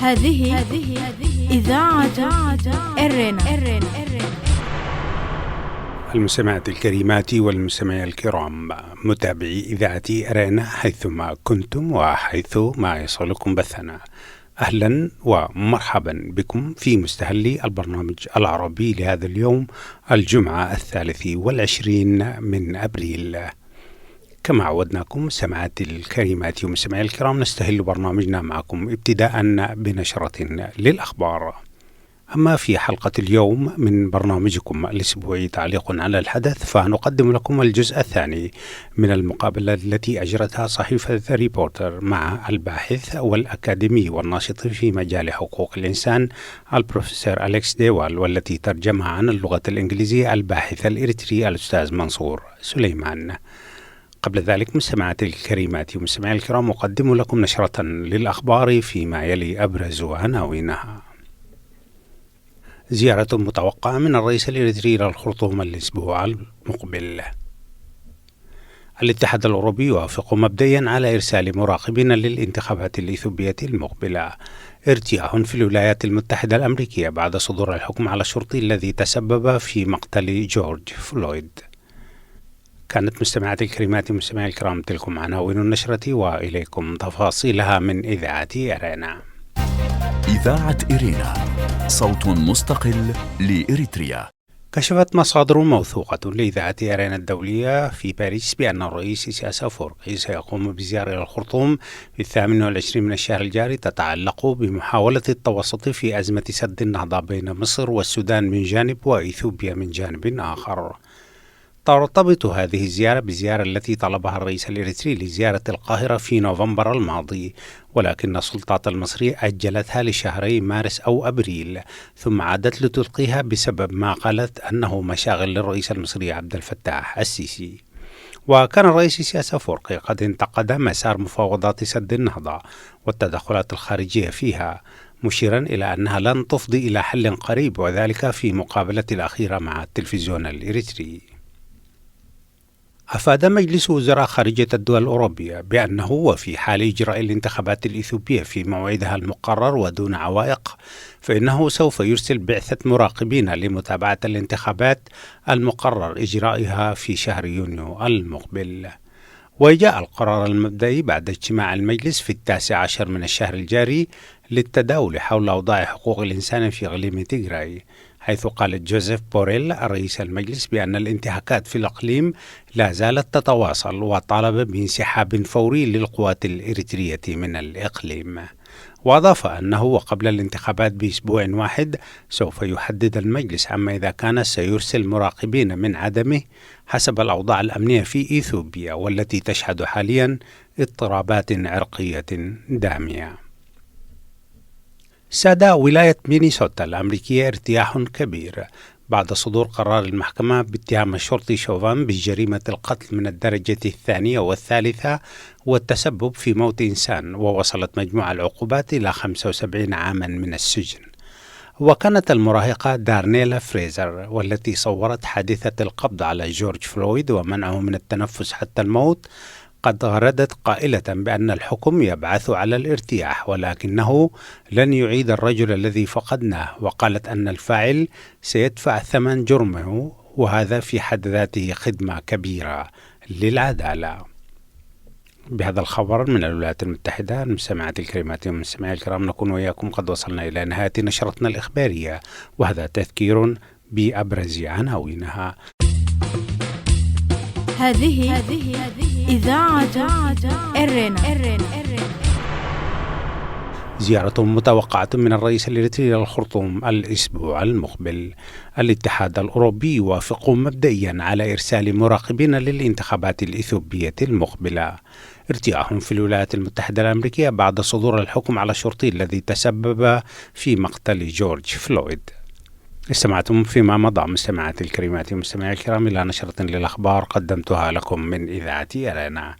هذه إذاعة إرنا. المستمعات الكريمات والمستمعين الكرام، متابعي إذاعة إرنا حيثما كنتم وحيثما يصلكم بثنا، أهلا ومرحبا بكم في مستهل البرنامج العربي لهذا اليوم الجمعة 23 من أبريل. كما عودناكم سماعات الكريمات ومستمعي الكرام، نستهل برنامجنا معكم ابتداء بنشرة للأخبار. أما في حلقة اليوم من برنامجكم الأسبوعي تعليق على الحدث، فنقدم لكم الجزء الثاني من المقابلة التي أجرتها صحيفة ذا ريبورتر مع الباحث والأكاديمي والناشط في مجال حقوق الإنسان البروفيسور أليكس ديوال، والتي ترجمها عن اللغة الإنجليزية الباحث الإريتري الأستاذ منصور سليمان. قبل ذلك مستمعات الكريمات ومستمعي الكرام، أقدم لكم نشرة للأخبار فيما يلي أبرز عناوينها. زيارة متوقعة من الرئيس الإريتري للخرطوم الأسبوع المقبل. الاتحاد الأوروبي يوافق مبدئيا على إرسال مراقبين للانتخابات الإثيوبية المقبلة. ارتياح في الولايات المتحدة الأمريكية بعد صدور الحكم على الشرطي الذي تسبب في مقتل جورج فلويد. كانت مستمعات الكريمات ومستمعي الكرام تلكم عناوين النشرة، وإليكم تفاصيلها من إذاعة إرينا. إذاعة إرينا، صوت مستقل لإريتريا. كشفت مصادر موثوقة لإذاعة إرينا الدولية في باريس بأن الرئيس إسياس أفورقي سيقوم بزيارة إلى الخرطوم في 28 من الشهر الجاري، تتعلق بمحاولة التوسط في أزمة سد النهضة بين مصر والسودان من جانب وإثيوبيا من جانب آخر. ترتبط هذه الزيارة بالزيارة التي طلبها الرئيس الإريتري لزيارة القاهرة في نوفمبر الماضي، ولكن السلطات المصرية أجلتها لشهري مارس أو أبريل، ثم عادت لتلقيها بسبب ما قالت أنه مشاغل للرئيس المصري عبد الفتاح السيسي. وكان الرئيس إسياس أفورقي قد انتقد مسار مفاوضات سد النهضة والتدخلات الخارجية فيها، مشيرا إلى أنها لن تفضي إلى حل قريب، وذلك في مقابلة الأخيرة مع التلفزيون الإريتري. أفاد مجلس وزراء خارجية الدول الأوروبية بأنه وفي حال إجراء الانتخابات الإثيوبية في موعدها المقرر ودون عوائق، فإنه سوف يرسل بعثة مراقبين لمتابعة الانتخابات المقرر إجرائها في شهر يونيو المقبل. وجاء القرار المبدئي بعد اجتماع المجلس في 19 من الشهر الجاري للتداول حول أوضاع حقوق الإنسان في إقليم تيغراي، حيث قال جوزيف بوريل رئيس المجلس بأن الانتهاكات في الإقليم لا زالت تتواصل، وطالب بانسحاب فوري للقوات الإريترية من الإقليم. وأضاف أنه وقبل الانتخابات بأسبوع واحد سوف يحدد المجلس عما إذا كان سيرسل مراقبين من عدمه حسب الأوضاع الأمنية في إثيوبيا، والتي تشهد حاليا اضطرابات عرقية دامية. ساد ولاية مينيسوتا الأمريكية ارتياح كبير بعد صدور قرار المحكمة باتهام الشرطي شوفان بجريمة القتل من الدرجة الثانية والثالثة والتسبب في موت إنسان، ووصلت مجموع العقوبات إلى 75 عاما من السجن. وكانت المراهقة دارنيلا فريزر، والتي صورت حادثة القبض على جورج فلويد ومنعه من التنفس حتى الموت، قد غردت قائلة بأن الحكم يبعث على الارتياح، ولكنه لن يعيد الرجل الذي فقدناه، وقالت أن الفاعل سيدفع ثمن جرمه، وهذا في حد ذاته خدمة كبيرة للعدالة. بهذا الخبر من الولايات المتحدة، المستمعات الكريمات والمستمعين الكرام، نكون وإياكم قد وصلنا إلى نهاية نشرتنا الإخبارية، وهذا تذكير بأبرز عناوينها. هذه إذاعة إرنا. زيارة متوقعة من الرئيس الإريتري للخرطوم الأسبوع المقبل. الاتحاد الأوروبي يوافق مبدئيا على إرسال مراقبين للانتخابات الإثيوبية المقبلة. ارتياح في الولايات المتحدة الأمريكية بعد صدور الحكم على الشرطي الذي تسبب في مقتل جورج فلويد. استمعتم فيما مضى مستمعات الكريمات ومستمعي الكرام إلى نشرة للأخبار قدمتها لكم من إذاعة إرينا.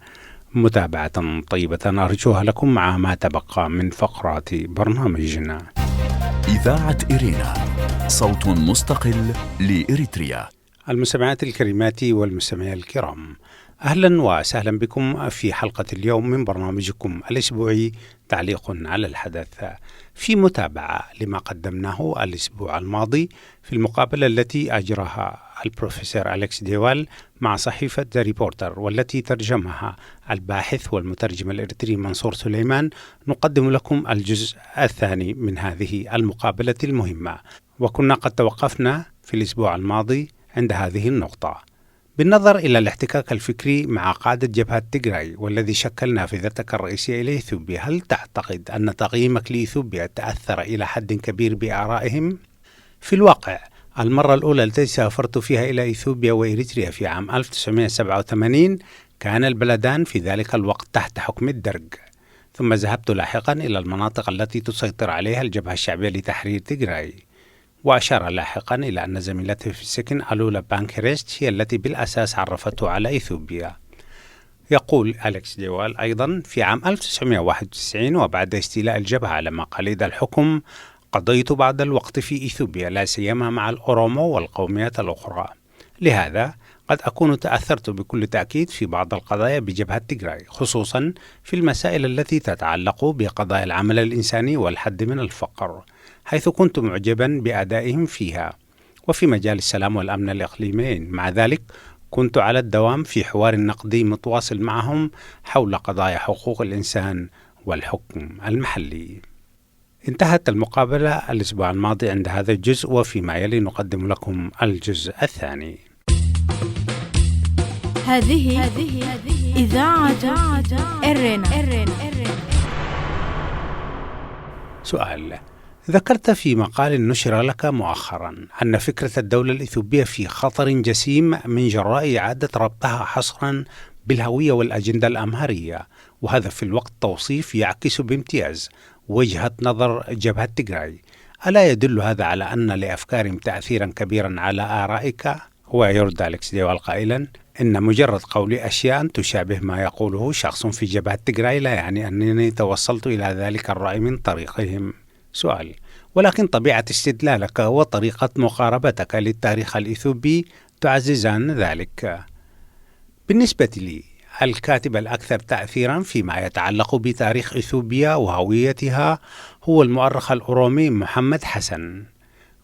متابعة طيبة أرجوها لكم مع ما تبقى من فقرات برنامجنا. إذاعة إرينا، صوت مستقل لإريتريا. المستمعات الكريمات والمستمعين الكرام، أهلا وسهلا بكم في حلقة اليوم من برنامجكم الأسبوعي تعليق على الحدث، في متابعة لما قدمناه الأسبوع الماضي في المقابلة التي أجراها البروفيسور أليكس ديوال مع صحيفة ذا ريبورتر، والتي ترجمها الباحث والمترجم الإريتري منصور سليمان. نقدم لكم الجزء الثاني من هذه المقابلة المهمة، وكنا قد توقفنا في الأسبوع الماضي عند هذه النقطة. بالنظر إلى الاحتكاك الفكري مع قادة جبهة تيغراي والذي شكل نافذتك الرئيسية لإثيوبيا، هل تعتقد أن تقييمك لإثيوبيا تأثر إلى حد كبير بآرائهم؟ في الواقع المرة الأولى التي سافرت فيها إلى إثيوبيا وإريتريا في عام 1987 كان البلدان في ذلك الوقت تحت حكم الدرج، ثم ذهبت لاحقا إلى المناطق التي تسيطر عليها الجبهة الشعبية لتحرير تيغراي. وأشار لاحقا إلى أن زميلته في السجن ألولا بانكريست هي التي بالأساس عرفته على إثيوبيا. يقول أليكس ديوال أيضا: في عام 1991 وبعد استيلاء الجبهة على مقاليد الحكم قضيت بعض الوقت في إثيوبيا، لا سيما مع الأورومو والقوميات الأخرى، لهذا قد أكون تأثرت بكل تأكيد في بعض القضايا بجبهة تيغراي، خصوصا في المسائل التي تتعلق بقضايا العمل الإنساني والحد من الفقر، حيث كنت معجبا بأدائهم فيها، وفي مجال السلام والأمن الإقليميين. مع ذلك كنت على الدوام في حوار نقدي متواصل معهم حول قضايا حقوق الإنسان والحكم المحلي. انتهت المقابلة الأسبوع الماضي عند هذا الجزء، وفيما يلي نقدم لكم الجزء الثاني. هذه إذاعة إرينا. سؤال: ذكرت في مقال نشر لك مؤخرا أن فكرة الدولة الإثيوبية في خطر جسيم من جراء إعادة ربطها حصرا بالهوية والأجندة الأمهرية، وهذا في الوقت توصيف يعكس بامتياز وجهة نظر جبهة تيغراي. ألا يدل هذا على أن لأفكارهم تأثيرا كبيرا على آرائك؟ ويرد أليكس ديوال قائلا: إن مجرد قول أشياء تشابه ما يقوله شخص في جبهة تيغراي لا يعني أنني توصلت إلى ذلك الرأي من طريقهم. سؤال: ولكن طبيعة استدلالك وطريقة مقاربتك للتاريخ الإثيوبي تعززان ذلك. بالنسبة لي الكاتب الأكثر تأثيرا فيما يتعلق بتاريخ إثيوبيا وهويتها هو المؤرخ الأورومي محمد حسن،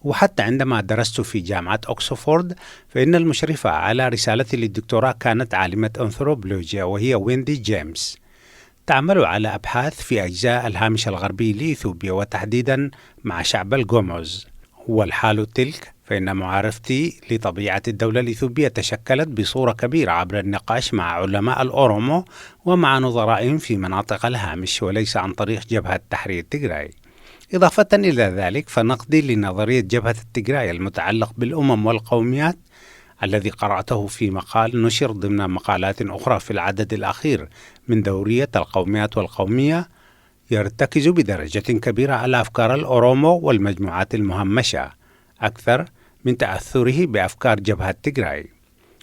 وحتى عندما درست في جامعة أكسفورد فإن المشرفة على رسالتي للدكتوراه كانت عالمة أنثروبولوجيا وهي ويندي جيمس، تعمل على أبحاث في أجزاء الهامش الغربي لإثيوبيا وتحديدا مع شعب الغوموز. والحال تلك فإن معرفتي لطبيعة الدولة الإثيوبية تشكلت بصورة كبيرة عبر النقاش مع علماء الأورومو ومع نظرائهم في مناطق الهامش، وليس عن طريق جبهة تحرير تيغراي. إضافة إلى ذلك فنقدي لنظرية جبهة التيغراي المتعلق بالأمم والقوميات الذي قرأته في مقال نشر ضمن مقالات أخرى في العدد الأخير من دورية القوميات والقومية يرتكز بدرجة كبيرة على أفكار الأورومو والمجموعات المهمشة أكثر من تأثره بأفكار جبهة تيغراي.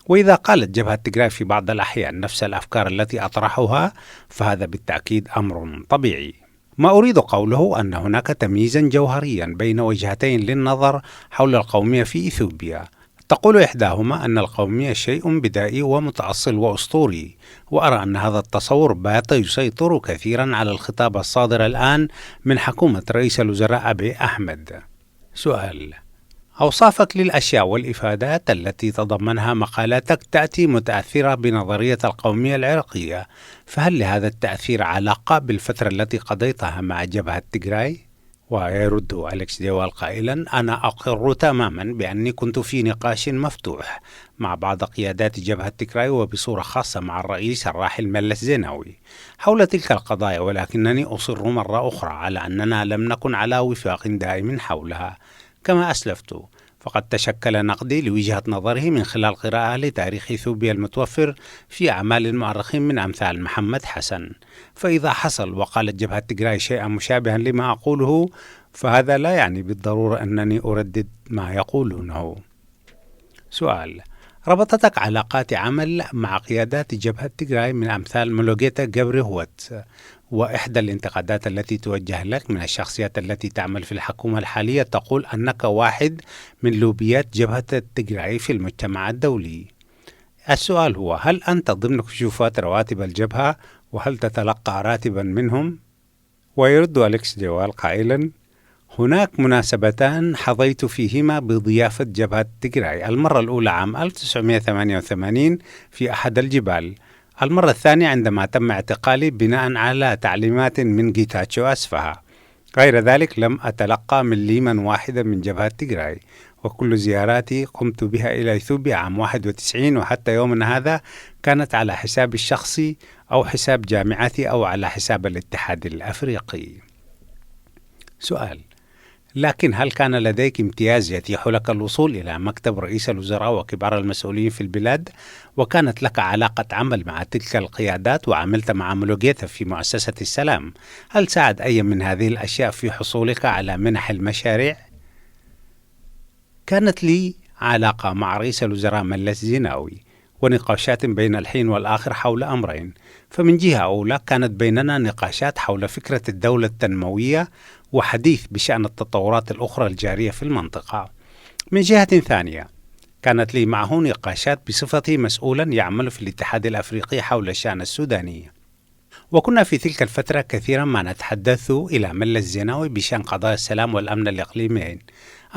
وإذا قالت جبهة تيغراي في بعض الأحيان نفس الأفكار التي أطرحها فهذا بالتأكيد أمر طبيعي. ما أريد قوله أن هناك تمييزا جوهريا بين وجهتين للنظر حول القومية في إثيوبيا. تقول إحداهما أن القومية شيء بدائي ومتأصل وأسطوري، وأرى أن هذا التصور بات يسيطر كثيرا على الخطاب الصادر الآن من حكومة رئيس الوزراء أبي أحمد. سؤال: أوصافك للأشياء والإفادات التي تضمنها مقالاتك تأتي متأثرة بنظرية القومية العرقية، فهل لهذا التأثير علاقة بالفترة التي قضيتها مع جبهة تيغراي؟ ويرد أليكس ديوال قائلا: أنا أقر تماما بأني كنت في نقاش مفتوح مع بعض قيادات جبهة تيغراي وبصورة خاصة مع الرئيس الراحل ملس زيناوي حول تلك القضايا، ولكنني أصر مرة أخرى على أننا لم نكن على وفاق دائم حولها. كما أسلفت فقد تشكل نقدي لوجهة نظره من خلال قراءة لتاريخ إثيوبيا المتوفر في أعمال المؤرخين من أمثال محمد حسن. فإذا حصل وقالت جبهة تيغراي شيئا مشابها لما أقوله فهذا لا يعني بالضرورة أنني أردد ما يقولونه. سؤال: ربطتك علاقات عمل مع قيادات جبهة تيغراي من أمثال مولوجيتا جبرهوت، وإحدى الانتقادات التي توجه لك من الشخصيات التي تعمل في الحكومة الحالية تقول أنك واحد من لوبيات جبهة تيغراي في المجتمع الدولي. السؤال هو: هل أنت ضمن كشوفات رواتب الجبهة؟ وهل تتلقى راتبا منهم؟ ويرد أليكس ديوال قائلا: هناك مناسبتان حظيت فيهما بضيافة جبهة تيغراي، المرة الأولى عام 1988 في أحد الجبال، المرة الثانية عندما تم اعتقالي بناء على تعليمات من جيتاتشو أسفها. غير ذلك لم أتلقى مليما واحدا من جبهة تيغراي، وكل زياراتي قمت بها إلى إثيوبيا عام 91 وحتى يومنا هذا كانت على حسابي الشخصي أو حساب جامعتي أو على حساب الاتحاد الأفريقي. سؤال: لكن هل كان لديك امتياز يتيح لك الوصول إلى مكتب رئيس الوزراء وكبار المسؤولين في البلاد، وكانت لك علاقة عمل مع تلك القيادات وعملت مع مولوغيتا في مؤسسة السلام؟ هل ساعد أي من هذه الأشياء في حصولك على منح المشاريع؟ كانت لي علاقة مع رئيس الوزراء ملس زيناوي ونقاشات بين الحين والآخر حول أمرين. فمن جهة أولى كانت بيننا نقاشات حول فكرة الدولة التنموية وحديث بشأن التطورات الأخرى الجارية في المنطقة. من جهة ثانية كانت لي معه نقاشات بصفتي مسؤولا يعمل في الاتحاد الأفريقي حول الشأن السوداني، وكنا في تلك الفترة كثيرا ما نتحدث إلى ملس زيناوي بشأن قضايا السلام والأمن الإقليميين.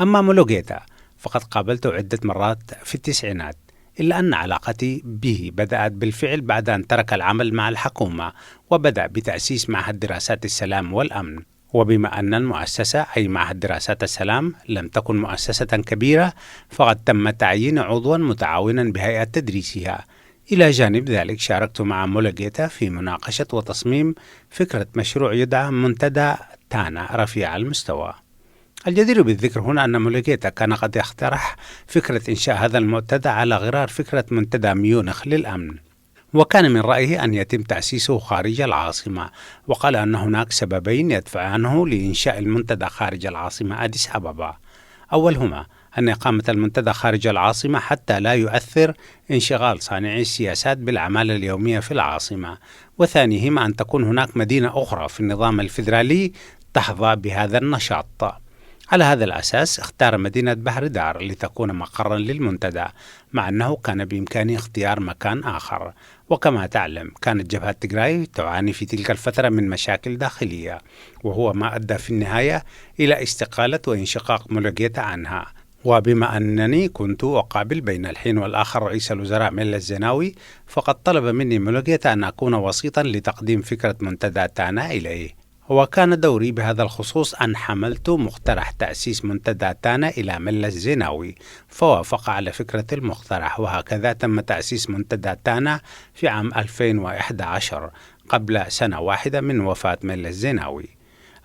أما مولوغيتا فقد قابلته عدة مرات في التسعينات، إلا أن علاقتي به بدأت بالفعل بعد أن ترك العمل مع الحكومة وبدأ بتأسيس معهد دراسات السلام والأمن. وبما أن المؤسسة أي معهد دراسات السلام لم تكن مؤسسة كبيرة، فقد تم تعيين عضوا متعاونا بهيئة تدريسها. إلى جانب ذلك شاركت مع مولوغيتا في مناقشة وتصميم فكرة مشروع يدعى منتدى تانا رفيع المستوى. الجدير بالذكر هنا أن مولوغيتا كان قد يقترح فكرة إنشاء هذا المنتدى على غرار فكرة منتدى ميونخ للأمن، وكان من رأيه أن يتم تأسيسه خارج العاصمة، وقال أن هناك سببين يدفعانه لإنشاء المنتدى خارج العاصمة أديس أبابا. أولهما أن إقامة المنتدى خارج العاصمة حتى لا يؤثر انشغال صانعي السياسات بالأعمال اليومية في العاصمة، وثانيهما أن تكون هناك مدينة أخرى في النظام الفيدرالي تحظى بهذا النشاط. على هذا الأساس اختار مدينة بحر دار لتكون مقرا للمنتدى، مع أنه كان بإمكانه اختيار مكان آخر. وكما تعلم كانت جبهة تيغراي تعاني في تلك الفترة من مشاكل داخلية، وهو ما أدى في النهاية إلى استقالة وانشقاق مولوغيتا عنها. وبما أنني كنت أقابل بين الحين والآخر رئيس الوزراء ملس زيناوي، فقد طلب مني مولوغيتا أن أكون وسيطا لتقديم فكرة منتدى تانا إليه. وكان دوري بهذا الخصوص أن حملت مقترح تأسيس منتدى تانا إلى ملس زيناوي، فوافق على فكرة المقترح، وهكذا تم تأسيس منتدى تانا في عام 2011 قبل سنة واحدة من وفاة ملس زيناوي.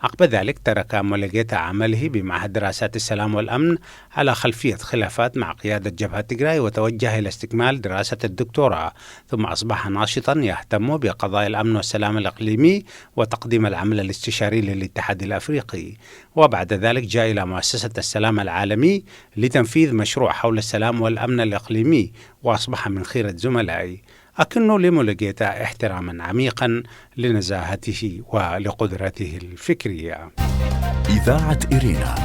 عقب ذلك ترك مولوغيتا عمله بمعهد دراسات السلام والأمن على خلفية خلافات مع قيادة جبهة تيغراي، وتوجه إلى استكمال دراسة الدكتوراه، ثم أصبح ناشطا يهتم بقضايا الأمن والسلام الإقليمي وتقديم العمل الاستشاري للاتحاد الأفريقي. وبعد ذلك جاء إلى مؤسسة السلام العالمي لتنفيذ مشروع حول السلام والأمن الإقليمي، وأصبح من خيرة زملائي. أكن لمولوغيتا احتراما عميقا لنزاهته ولقدرته الفكرية. إذاعة إرينا،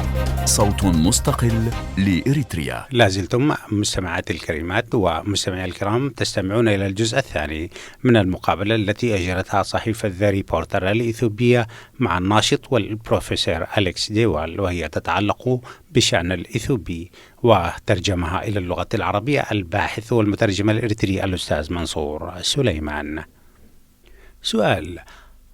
صوت مستقل لإريتريا. لازلتم مستمعات الكريمات ومستمعي الكرام تستمعون إلى الجزء الثاني من المقابلة التي أجرتها صحيفة ذا ريبورتر الإثيوبية مع الناشط والبروفيسور أليكس ديوال، وهي تتعلق بشأن الإثيوبي، وترجمها إلى اللغة العربية الباحث والمترجم الإريتري الأستاذ منصور سليمان. سؤال: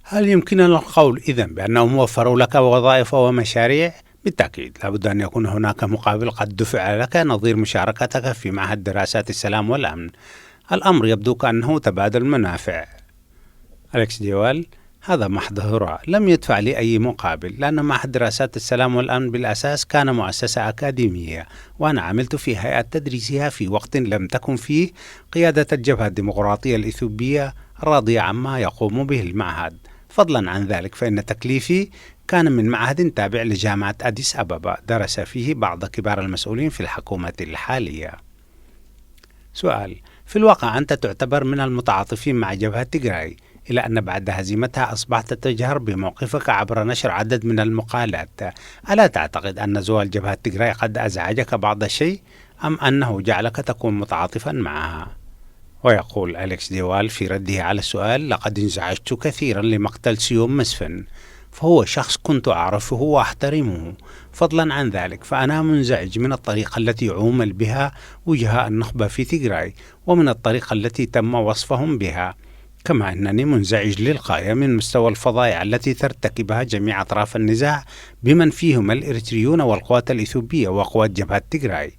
هل يمكننا القول إذن بأنهم وفروا لك وظائف ومشاريع؟ بالتأكيد لابد أن يكون هناك مقابل قد دفع لك نظير مشاركتك في معهد دراسات السلام والأمن. الأمر يبدو كأنه تبادل منافع. أليكس ديوال: هذا محض هراء، لم يدفع لي أي مقابل، لأن معهد دراسات السلام والأمن بالأساس كان مؤسسة أكاديمية، وأنا عملت في هيئة تدريسها في وقت لم تكن فيه قيادة الجبهة الديمقراطية الإثيوبية راضية عما يقوم به المعهد. فضلا عن ذلك فإن تكليفي كان من معهد تابع لجامعة أديس أبابا درس فيه بعض كبار المسؤولين في الحكومة الحالية. سؤال: في الواقع أنت تعتبر من المتعاطفين مع جبهة تيغراي، إلى أن بعد هزيمتها أصبحت تجهر بموقفك عبر نشر عدد من المقالات. ألا تعتقد أن زوال جبهة تيغراي قد أزعجك بعض الشيء، أم أنه جعلك تكون متعاطفا معها؟ ويقول أليكس ديوال في رده على السؤال: لقد انزعجت كثيرا لمقتل سيوم مسفن، فهو شخص كنت أعرفه وأحترمه. فضلا عن ذلك فأنا منزعج من الطريقة التي عومل بها وجهاء النخبة في تيغراي، ومن الطريقة التي تم وصفهم بها، كما أنني منزعج للغاية من مستوى الفظائع التي ترتكبها جميع أطراف النزاع بمن فيهم الإريتريون والقوات الإثيوبية وقوات جبهة تيغراي.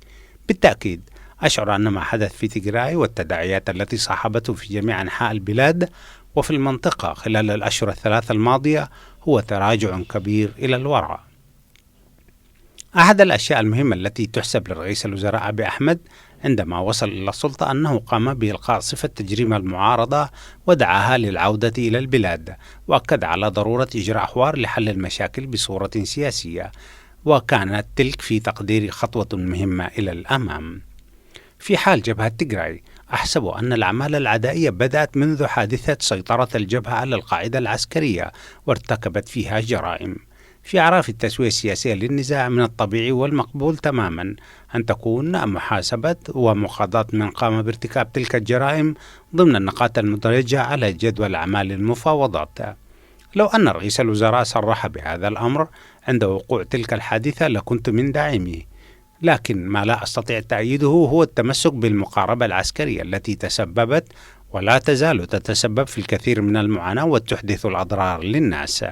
بالتأكيد أشعر أن ما حدث في تيغراي والتداعيات التي صاحبته في جميع أنحاء البلاد وفي المنطقة خلال الأشهر الثلاثة الماضية هو تراجع كبير إلى الوراء. أحد الأشياء المهمة التي تحسب لرئيس الوزراء أبي أحمد عندما وصل إلى السلطة أنه قام بإلقاء صفة تجريم المعارضة ودعاها للعودة إلى البلاد، وأكد على ضرورة إجراء حوار لحل المشاكل بصورة سياسية، وكانت تلك في تقديري خطوة مهمة إلى الأمام. في حال جبهة تيغراي أحسب أن الأعمال العدائية بدأت منذ حادثة سيطرة الجبهة على القاعدة العسكرية وارتكبت فيها جرائم. في أعراف التسوية السياسية للنزاع من الطبيعي والمقبول تماما أن تكون محاسبة ومقاضاة من قام بارتكاب تلك الجرائم ضمن النقاط المدرجة على جدول أعمال المفاوضات. لو أن رئيس الوزراء صرح بهذا الأمر عند وقوع تلك الحادثة لكنت من داعميه، لكن ما لا أستطيع تأييده هو التمسك بالمقاربة العسكرية التي تسببت ولا تزال تتسبب في الكثير من المعاناة وتحدث الأضرار للناس.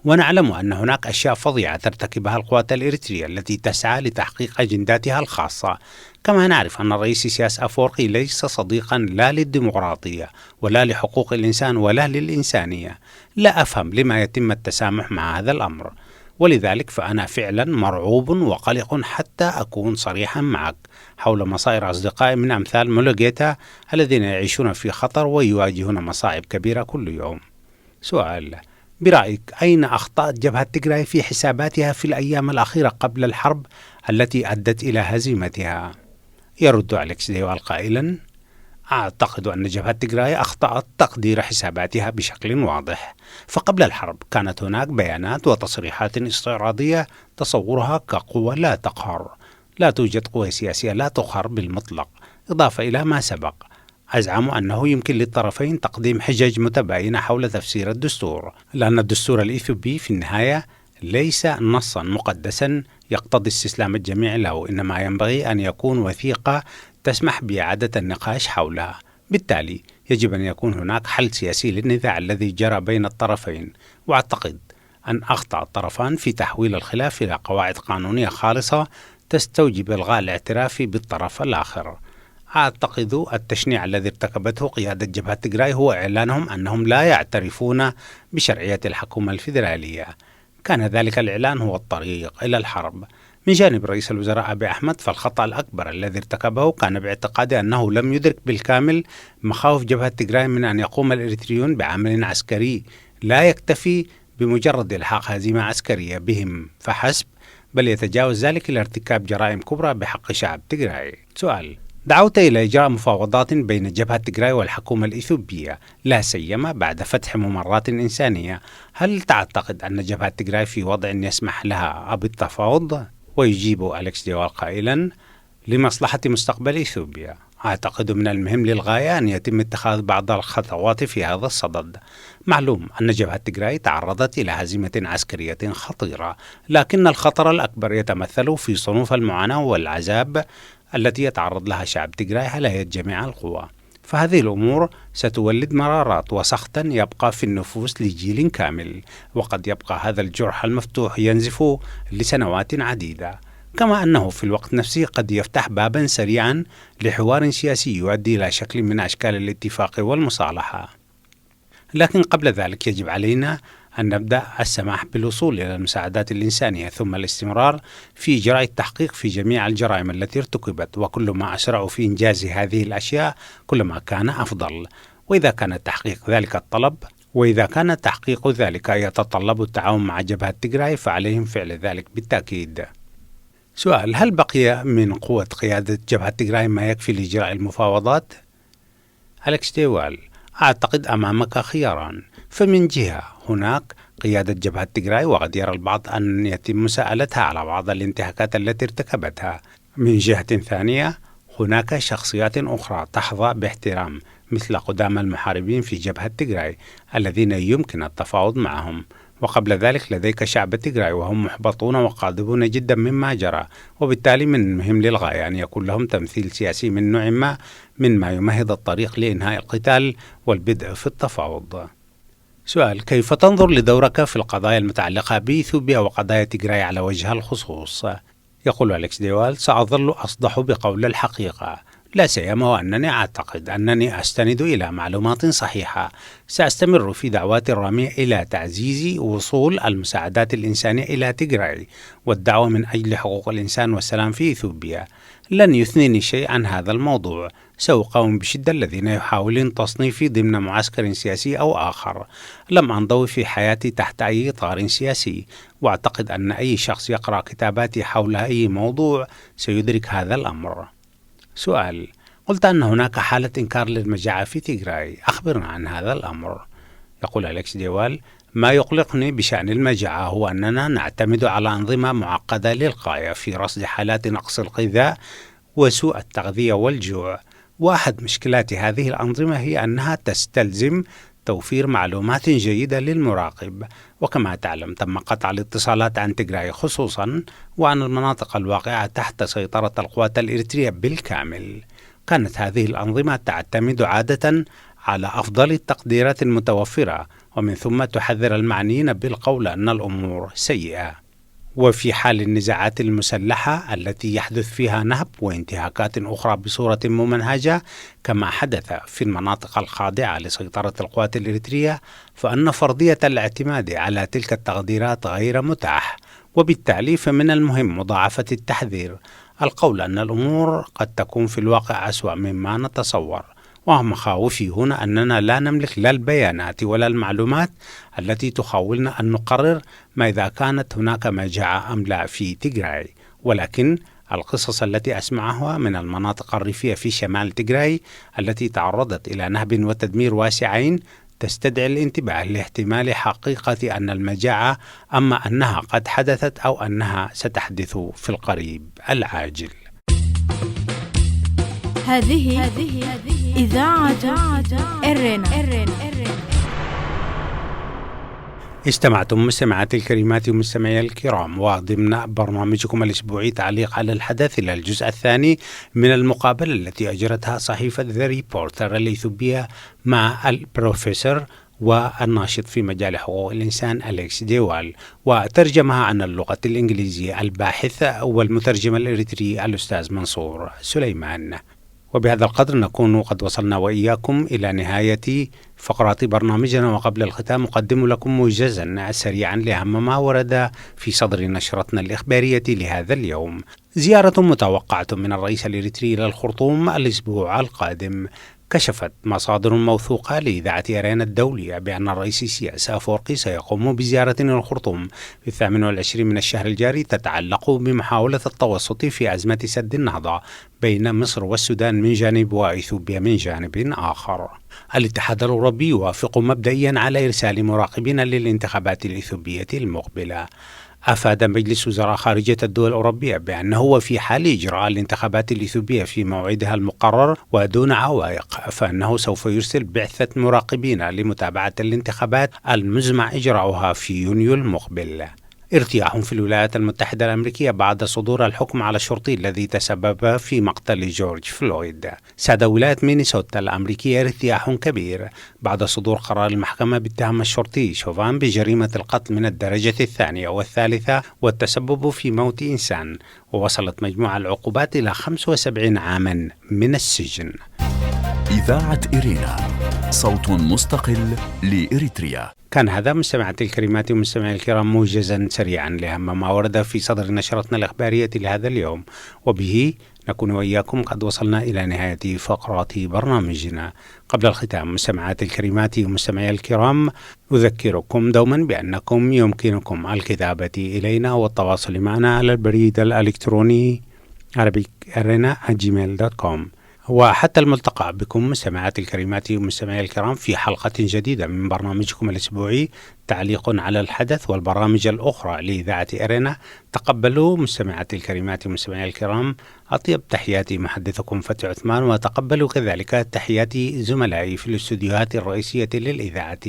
ونعلم أن هناك أشياء فظيعة ترتكبها القوات الإريترية التي تسعى لتحقيق أجنداتها الخاصة، كما نعرف أن الرئيس إسياس أفورقي ليس صديقا لا للديمقراطية ولا لحقوق الإنسان ولا للإنسانية. لا أفهم لما يتم التسامح مع هذا الأمر، ولذلك فأنا فعلا مرعوب وقلق حتى أكون صريحا معك حول مصائر أصدقائي من أمثال مولوغيتا الذين يعيشون في خطر ويواجهون مصاعب كبيرة كل يوم. سؤال: برأيك أين أخطأت جبهة تيغراي في حساباتها في الأيام الأخيرة قبل الحرب التي أدت إلى هزيمتها؟ يرد أليكس ديوال قائلا: أعتقد أن جبهة تيغراي أخطأت تقدير حساباتها بشكل واضح، فقبل الحرب كانت هناك بيانات وتصريحات استعراضية تصورها كقوة لا تقهر. لا توجد قوة سياسية لا تقهر بالمطلق، إضافة إلى ما سبق. أزعم أنه يمكن للطرفين تقديم حجج متباينة حول تفسير الدستور، لأن الدستور الإثيوبي في النهاية ليس نصا مقدسا يقتضي استسلام الجميع له، إنما ينبغي أن يكون وثيقة تسمح بإعادة النقاش حولها. بالتالي يجب أن يكون هناك حل سياسي للنزاع الذي جرى بين الطرفين، وأعتقد أن أخطأ الطرفان في تحويل الخلاف إلى قواعد قانونية خالصة تستوجب إلغاء الاعتراف بالطرف الآخر. أعتقد التشنيع الذي ارتكبته قيادة جبهة تيغراي هو إعلانهم أنهم لا يعترفون بشرعية الحكومة الفيدرالية. كان ذلك الإعلان هو الطريق إلى الحرب. من جانب رئيس الوزراء أبي أحمد فالخطأ الأكبر الذي ارتكبه كان باعتقاده أنه لم يدرك بالكامل مخاوف جبهة تيغراي من أن يقوم الإريتريون بعمل عسكري لا يكتفي بمجرد إلحاق هزيمة عسكرية بهم فحسب، بل يتجاوز ذلك إلى ارتكاب جرائم كبرى بحق شعب تيغراي. سؤال: دعوت إلى إجراء مفاوضات بين جبهة تيغراي والحكومة الإثيوبية، لا سيما بعد فتح ممرات إنسانية. هل تعتقد أن جبهة تيغراي في وضع يسمح لها بالتفاوض؟ ويجيب أليكس ديوال قائلا: لمصلحة مستقبل إثيوبيا. أعتقد من المهم للغاية أن يتم اتخاذ بعض الخطوات في هذا الصدد. معلوم أن جبهة تيغراي تعرضت إلى هزيمة عسكرية خطيرة، لكن الخطر الأكبر يتمثل في صنوف المعاناة والعذاب التي يتعرض لها شعب تيغراي على يد جميع القوى. فهذه الأمور ستولد مرارات وسخطا يبقى في النفوس لجيل كامل، وقد يبقى هذا الجرح المفتوح ينزف لسنوات عديدة، كما أنه في الوقت نفسه قد يفتح بابا سريعا لحوار سياسي يؤدي إلى شكل من أشكال الاتفاق والمصالحة. لكن قبل ذلك يجب علينا أن نبدأ السماح بالوصول إلى المساعدات الإنسانية، ثم الاستمرار في إجراء التحقيق في جميع الجرائم التي ارتكبت، وكل ما أسرعوا في إنجاز هذه الأشياء كلما كان أفضل. وإذا كان تحقيق ذلك يتطلب التعاون مع جبهة تيغراي فعليهم فعل ذلك بالتأكيد. سؤال: هل بقي من قوة قيادة جبهة تيغراي ما يكفي لإجراء المفاوضات؟ أليكس ديوال: أعتقد أمامك خياران. فمن جهة هناك قيادة جبهة تيغراي، وقد يرى البعض أن يتم مساءلتها على بعض الانتهاكات التي ارتكبتها. من جهة ثانية هناك شخصيات أخرى تحظى باحترام مثل قدامى المحاربين في جبهة تيغراي الذين يمكن التفاوض معهم، وقبل ذلك لديك شعب تيغراي وهم محبطون وقاضبون جدا مما جرى، وبالتالي من المهم للغاية أن يكون لهم تمثيل سياسي من نوع ما مما يمهد الطريق لإنهاء القتال والبدء في التفاوض. سؤال: كيف تنظر لدورك في القضايا المتعلقة بإثيوبيا وقضايا تيغراي على وجه الخصوص؟ يقول أليكس ديوال: سأظل أصدح بقول الحقيقة، لا سيما وأنني أعتقد أنني أستند إلى معلومات صحيحة. سأستمر في دعواتي الرامية إلى تعزيز وصول المساعدات الإنسانية إلى تيغراي والدعوة من أجل حقوق الإنسان والسلام في إثيوبيا. لن يثنيني شيء عن هذا الموضوع. سأقاوم بشدة الذين يحاولون تصنيفي ضمن معسكر سياسي أو آخر. لم أنضوي في حياتي تحت أي إطار سياسي، وأعتقد أن أي شخص يقرأ كتاباتي حول أي موضوع سيدرك هذا الأمر. سؤال: قلت أن هناك حالة إنكار للمجاعة في تيغراي، أخبرنا عن هذا الأمر. يقول أليكس ديوال: ما يقلقني بشأن المجاعة هو أننا نعتمد على أنظمة معقدة للغاية في رصد حالات نقص الغذاء وسوء التغذية والجوع، وأحد مشكلات هذه الأنظمة هي أنها تستلزم توفير معلومات جيدة للمراقب، وكما تعلم تم قطع الاتصالات عن تيغراي خصوصا وعن المناطق الواقعة تحت سيطرة القوات الإريترية بالكامل. كانت هذه الأنظمة تعتمد عادة على أفضل التقديرات المتوفرة، ومن ثم تحذر المعنيين بالقول أن الأمور سيئة. وفي حال النزاعات المسلحة التي يحدث فيها نهب وانتهاكات أخرى بصورة ممنهجة كما حدث في المناطق الخاضعة لسيطرة القوات الإريترية، فإن فرضية الاعتماد على تلك التقديرات غير متاح، وبالتالي فمن المهم مضاعفة التحذير. القول أن الأمور قد تكون في الواقع أسوأ مما نتصور، ومخاوفي هنا أننا لا نملك لا البيانات ولا المعلومات التي تخولنا أن نقرر ما إذا كانت هناك مجاعة أم لا في تيغراي. ولكن القصص التي أسمعها من المناطق الريفية في شمال تيغراي التي تعرضت إلى نهب وتدمير واسعين تستدعي الانتباه لاحتمال حقيقة أن المجاعة أما أنها قد حدثت أو أنها ستحدث في القريب العاجل. هذه إذاعة إرنا. استمعتم مستمعاتي الكريمات ومستمعي الكرام، وضمن برنامجكم الأسبوعي تعليق على الحدث إلى الجزء الثاني من المقابلة التي أجرتها صحيفة ذا ريبورتر الإثيوبية مع البروفيسور والناشط في مجال حقوق الإنسان أليكس ديوال، وترجمها عن اللغة الإنجليزية الباحث والمترجم الإريتري الأستاذ منصور سليمان. وبهذا القدر نكون قد وصلنا وإياكم إلى نهاية فقرات برنامجنا، وقبل الختام أقدم لكم موجزا سريعا لأهم ما ورد في صدر نشرتنا الإخبارية لهذا اليوم. زيارة متوقعة من الرئيس الإريتري إلى الخرطوم الأسبوع القادم. كشفت مصادر موثوقة لإذاعة أرينا الدولية بأن الرئيس إسياس أفورقي سيقوم بزيارة إلى الخرطوم في 28 من الشهر الجاري تتعلق بمحاولة التوسط في أزمة سد النهضة بين مصر والسودان من جانب وإثيوبيا من جانب آخر. الاتحاد الأوروبي يوافق مبدئيا على إرسال مراقبين للانتخابات الإثيوبية المقبلة. أفاد مجلس وزراء خارجية الدول الأوروبية بأنه هو في حال إجراء الانتخابات الإثيوبية في موعدها المقرر ودون عوائق، فإنه سوف يرسل بعثة مراقبين لمتابعة الانتخابات المزمع إجراؤها في يونيو المقبل. ارتياح في الولايات المتحدة الأمريكية بعد صدور الحكم على الشرطي الذي تسبب في مقتل جورج فلويد. ساد ولاية مينيسوتا الأمريكية ارتياح كبير بعد صدور قرار المحكمة باتهام الشرطي شوفان بجريمة القتل من الدرجة الثانية والثالثة والتسبب في موت إنسان، ووصلت مجموع العقوبات إلى 75 عاما من السجن. إذاعة إرينا، صوت مستقل لإريتريا. كان هذا مستمعاتي الكريمات ومستمعي الكرام موجزا سريعا لأهم ما ورد في صدر نشرتنا الإخبارية لهذا اليوم، وبه نكون وإياكم قد وصلنا إلى نهاية فقرات برنامجنا. قبل الختام مستمعاتي الكريمات ومستمعي الكرام، أذكركم دوما بأنكم يمكنكم الكتابة إلينا والتواصل معنا على البريد الإلكتروني arabic@gmail.com وحتى الملتقى بكم مستمعاتي الكريمات ومستمعي الكرام في حلقة جديدة من برنامجكم الأسبوعي تعليق على الحدث والبرامج الأخرى لإذاعة إرينا. تقبلوا مستمعاتي الكريمات ومستمعي الكرام أطيب تحياتي محدثكم فتحي عثمان، وتقبلوا كذلك تحيات زملائي في الاستوديوهات الرئيسية للإذاعة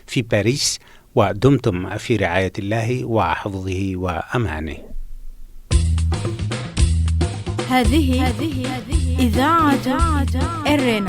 في باريس، ودمتم في رعاية الله وحفظه وأمانه. هذه إذاعة إرينا.